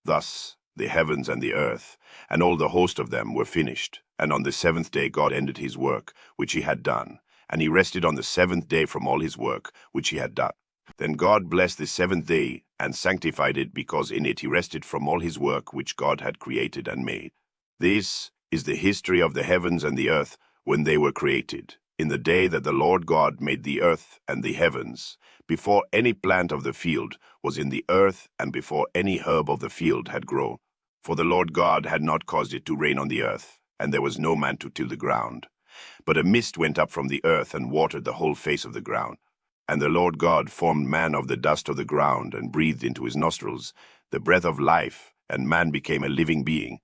Thus the heavens and the earth, and all the host of them, were finished. And on the seventh day God ended his work which he had done, and he rested on the seventh day from all his work which he had done. Then God blessed the seventh day, and sanctified it, because in it he rested from all his work which God had created and made. This is the history of the heavens and the earth when they were created, in the day that the Lord God made the earth and the heavens, before any plant of the field was in the earth, and before any herb of the field had grown. For the Lord God had not caused it to rain on the earth, and there was no man to till the ground. But a mist went up from the earth and watered the whole face of the ground. And the Lord God formed man of the dust of the ground, and breathed into his nostrils the breath of life, and man became a living being.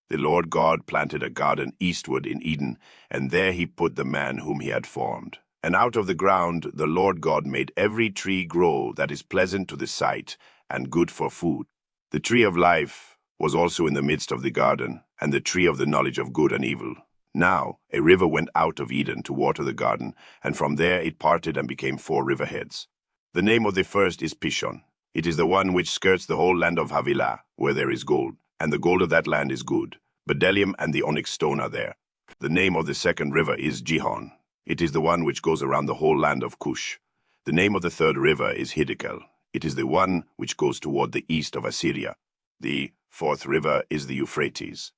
The Lord God planted a garden eastward in Eden, and there he put the man whom he had formed. And out of the ground the Lord God made every tree grow that is pleasant to the sight, and good for food. The tree of life was also in the midst of the garden, and the tree of the knowledge of good and evil. Now a river went out of Eden to water the garden, and from there it parted and became 4 riverheads. The name of the first is Pishon. It is the one which skirts the whole land of Havilah, where there is gold, and the gold of that land is good. Bdellium and the onyx stone are there. The name of the second river is Gihon. It is the one which goes around the whole land of Cush. The name of the third river is Hiddekel. It is the one which goes toward the east of Assyria. The fourth river is the Euphrates.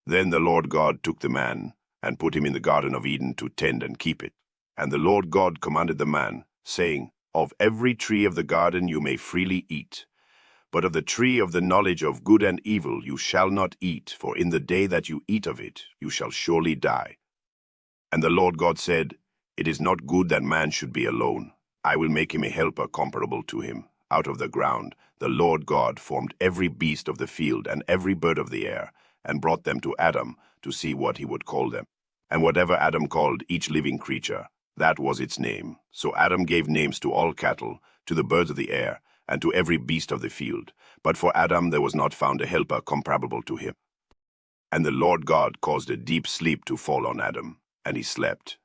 Then the Lord God took the man, and put him in the garden of Eden to tend and keep it. And the Lord God commanded the man, saying, Of every tree of the garden you may freely eat, but of the tree of the knowledge of good and evil you shall not eat, for in the day that you eat of it you shall surely die. And the Lord God said, It is not good that man should be alone. I will make him a helper comparable to him. Out of the ground the Lord God formed every beast of the field and every bird of the air, and brought them to Adam to see what he would call them. And whatever Adam called each living creature, that was its name. So Adam gave names to all cattle, to the birds of the air, and to every beast of the field. But for Adam there was not found a helper comparable to him. And the Lord God caused a deep sleep to fall on Adam, and he slept.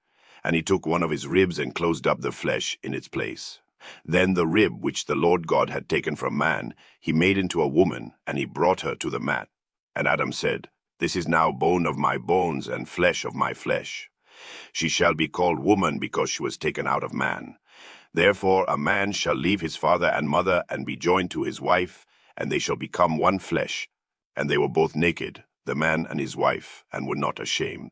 And he took one of his ribs and closed up the flesh in its place. Then the rib which the Lord God had taken from man, he made into a woman, and he brought her to the man. And Adam said, This is now bone of my bones and flesh of my flesh. She shall be called woman, because she was taken out of man. Therefore a man shall leave his father and mother, and be joined to his wife, and they shall become one flesh. And they were both naked, the man and his wife, and were not ashamed.